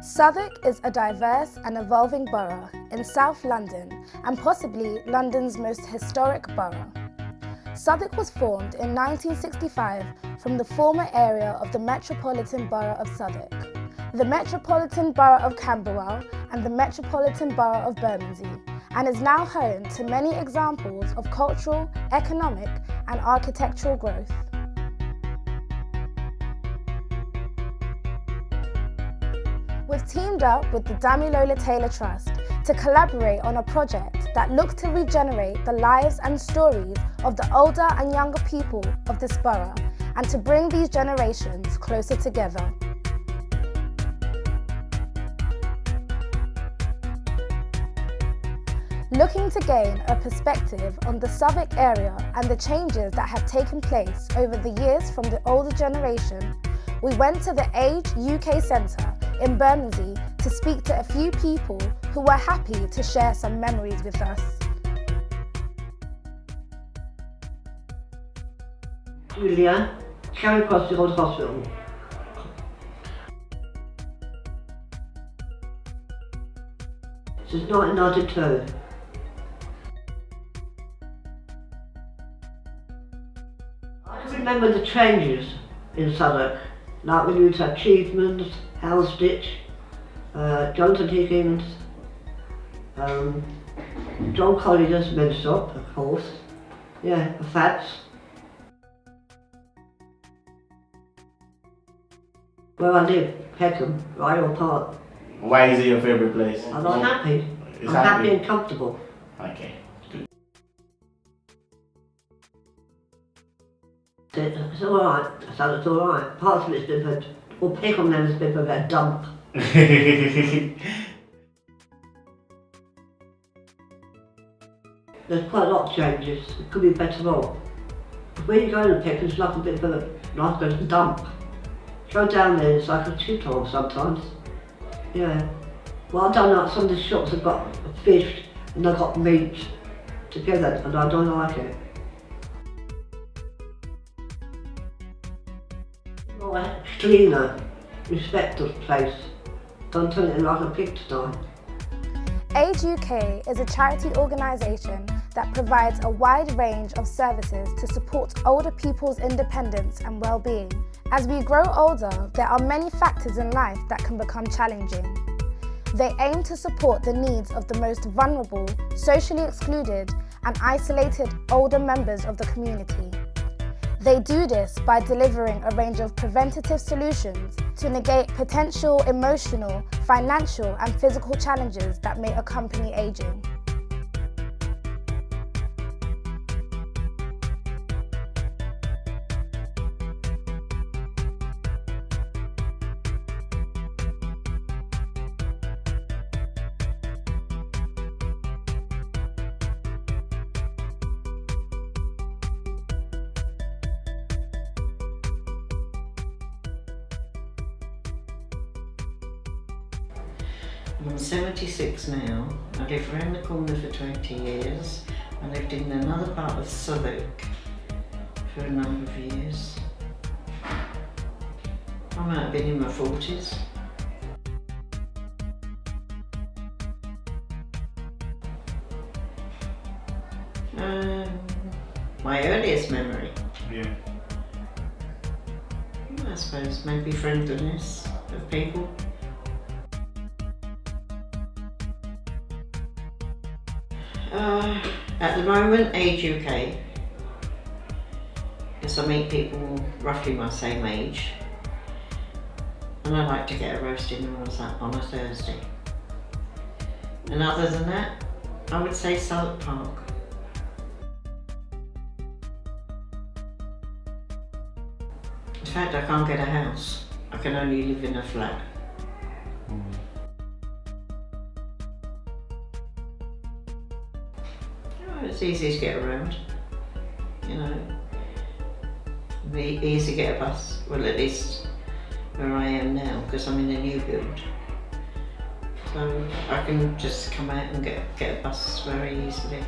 Southwark is a diverse and evolving borough in South London and possibly London's most historic borough. Southwark was formed in 1965 from the former area of the Metropolitan Borough of Southwark, the Metropolitan Borough of Camberwell and the Metropolitan Borough of Bermondsey, and is now home to many examples of cultural, economic and architectural growth. We've teamed up with the Damilola Taylor Trust to collaborate on a project that looks to regenerate the lives and stories of the older and younger people of this borough and to bring these generations closer together. Looking to gain a perspective on the Southwark area and the changes that have taken place over the years from the older generation, we went to the Age UK Centre in Bermondsey to speak to a few people who were happy to share some memories with us. Julia, Charing Cross the old hospital. This is 1992. I can remember the changes in Southwark, like when you had Achievements, Housditch, Johnson Higgins, John Collier's Menstop, of course, yeah, the Fats. Where I live, Peckham, Rydal Park. Why is it your favourite place? I'm not happy. It's I'm happy and comfortable. Okay. Good. It's alright, I said it's alright. Parts of it's been for, well, Peckham then has been for a dump. There's quite a lot of changes. It could be better off. When you go to Peckham, it's like a bit of a, like a dump. Go down there, it's like a shithole sometimes. Yeah. Well, I've done that. Some of the shops have got fish and they've got meat together, and I don't like it. More cleaner, respect the place. Don't turn it like a pigsty. Age UK is a charity organisation that provides a wide range of services to support older people's independence and well-being. As we grow older, there are many factors in life that can become challenging. They aim to support the needs of the most vulnerable, socially excluded and isolated older members of the community. They do this by delivering a range of preventative solutions to negate potential emotional, financial and physical challenges that may accompany ageing. I'm 76 now. I lived around the corner for 20 years. I lived in another part of Southwark for a number of years. I might have been in my 40s. My earliest memory? Yeah. I suppose maybe friendliness of people. At the moment, Age UK, because I meet people roughly my same age, and I like to get a roast dinner on a Thursday. And other than that, I would say Southwark Park. In fact, I can't get a house. I can only live in a flat. It's easy to get around, you know. Be easy to get a bus, well at least where I am now, because I'm in a new build. So I can just come out and get a bus very easily.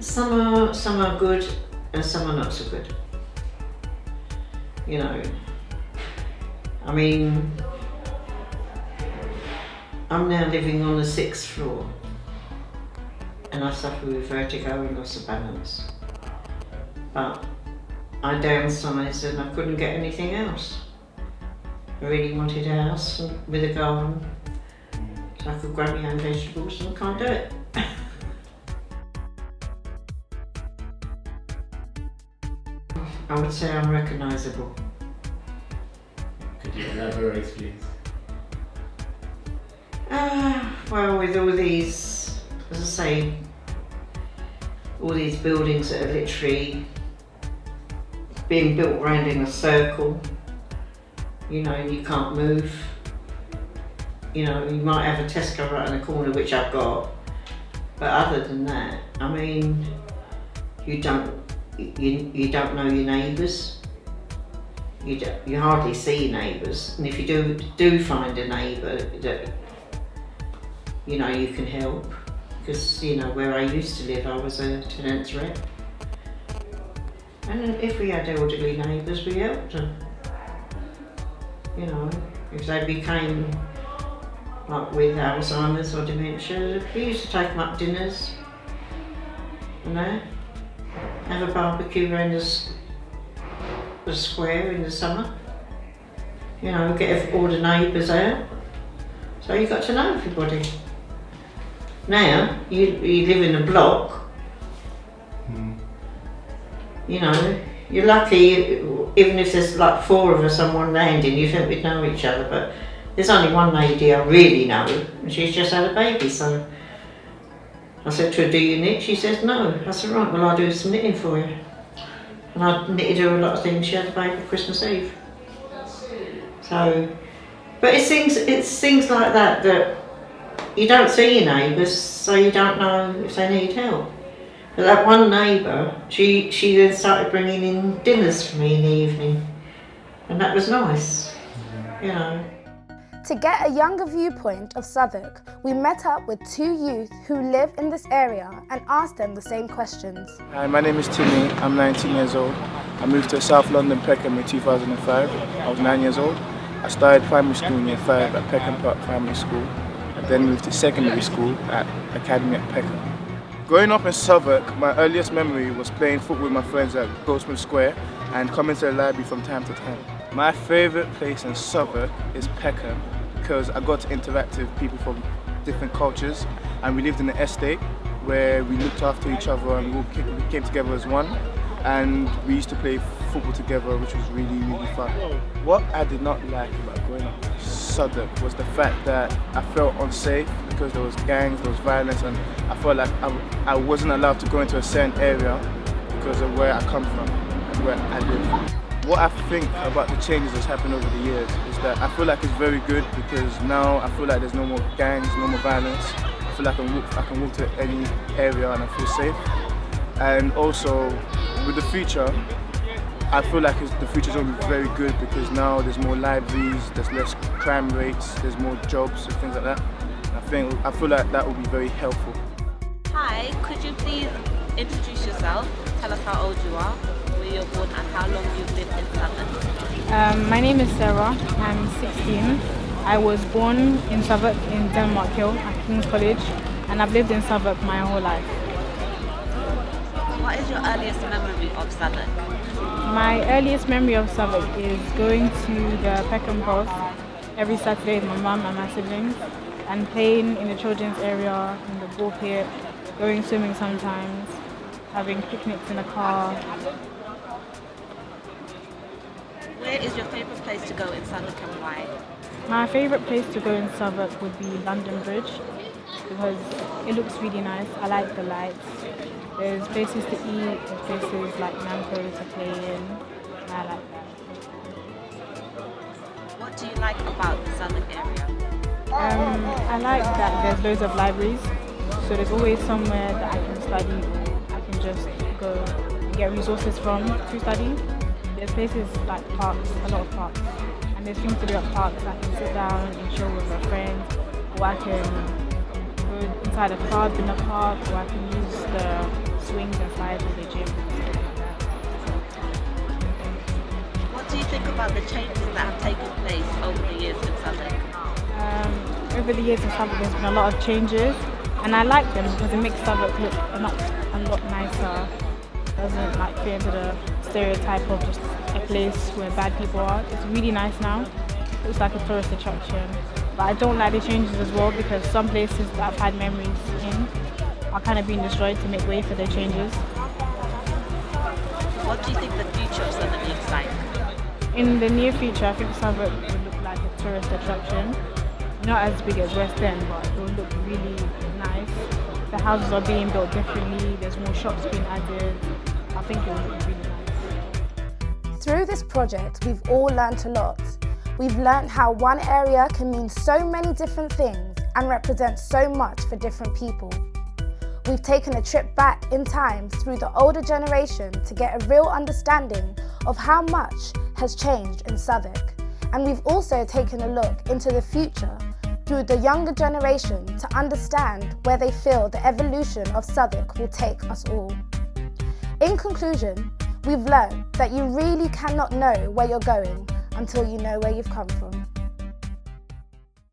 Some are good and some are not so good. you know. I mean, I'm now living on the 6th floor and I suffer with vertigo and loss of balance. But I downsized and I couldn't get anything else. I really wanted a house with a garden so I could grow my own vegetables, and I can't do it. I would say I'm recognisable. Could you elaborate, please? Well, with all these, as I say, all these buildings that are literally being built around in a circle, you know, you can't move. You know, you might have a Tesco right in the corner, which I've got, but other than that, I mean, you don't know your neighbours. You hardly see your neighbours, and if you do find a neighbour that you know you can help, because you know where I used to live, I was a tenant's rep, and if we had elderly neighbours, we helped them. You know, if they became like with Alzheimer's or dementia, we used to take them up dinners and that. Have a barbecue around the square in the summer. You know, get all the neighbours out. So you got to know everybody. Now, you live in a block. You know, you're lucky, even if there's like 4 of us on one landing, you think we'd know each other, but there's only one lady I really know, and she's just had a baby, so I said to her, do you knit? She says no. I said, right, well I'll do some knitting for you. And I knitted her a lot of things. She had a baby Christmas Eve. So, but it's things like that that you don't see your neighbours, so you don't know if they need help. But that one neighbour, she then started bringing in dinners for me in the evening, and that was nice, you know. To get a younger viewpoint of Southwark, we met up with 2 youth who live in this area and asked them the same questions. Hi, my name is Timmy. I'm 19 years old. I moved to South London, Peckham in 2005. I was 9 years old. I started primary school in year 5 at Peckham Park Primary School. I then moved to secondary school at Academy at Peckham. Growing up in Southwark, my earliest memory was playing football with my friends at Goldsmith Square and coming to the library from time to time. My favourite place in Southwark is Peckham because I got to interact with people from different cultures, and we lived in an estate where we looked after each other and we came together as one, and we used to play football together, which was really, really fun. What I did not like about growing up in Southwark was the fact that I felt unsafe because there was gangs, there was violence, and I felt like I wasn't allowed to go into a certain area because of where I come from and where I live. What I think about the changes that's happened over the years is that I feel like it's very good because now I feel like there's no more gangs, no more violence. I feel like I can walk to any area and I feel safe. And also with the future, I feel like the future's going to be very good because now there's more libraries, there's less crime rates, there's more jobs and things like that. I feel like that will be very helpful. Hi, could you please introduce yourself? Tell us how old you are, where you're born and how long you've lived in Southwark. My name is Sarah. I'm 16. I was born in Southwark in Denmark Hill at King's College, and I've lived in Southwark my whole life. What is your earliest memory of Southwark? My earliest memory of Southwark is going to the Peckham Park every Saturday with my mum and my siblings and playing in the children's area, in the ball pit, going swimming sometimes, having picnics in the car. Where is your favourite place to go in Southwark and why? My favourite place to go in Southwark would be London Bridge because it looks really nice. I like the lights. There's places to eat, there's places like Namco to play in, and I like that. What do you like about the Southwark area? I like that there's loads of libraries, so there's always somewhere that I can study or I can just go and get resources from to study. There's places like parks, a lot of parks, and there's things to do at parks. I can sit down and chill with a friend, or I can go inside a club in a park, or I can use the swings and slides of the gym. What do you think about the changes that have taken place over the years in Southwark? Over the years in Southwark, there's been a lot of changes, and I like them because it makes Southwark look a lot nicer. It doesn't like fit into the stereotype of just a place where bad people are. It's really nice now. It looks like a tourist attraction. But I don't like the changes as well because some places that I've had memories in are kind of being destroyed to make way for the changes. What do you think the future of Southwark looks like? In the near future, I think Southwark will look like a tourist attraction. Not as big as West End, but it will look really nice. The houses are being built differently, there's more shops being added. I think it will look really nice. Through this project, we've all learnt a lot. We've learnt how one area can mean so many different things and represent so much for different people. We've taken a trip back in time through the older generation to get a real understanding of how much has changed in Southwark. And we've also taken a look into the future through the younger generation to understand where they feel the evolution of Southwark will take us all. In conclusion, we've learned that you really cannot know where you're going until you know where you've come from.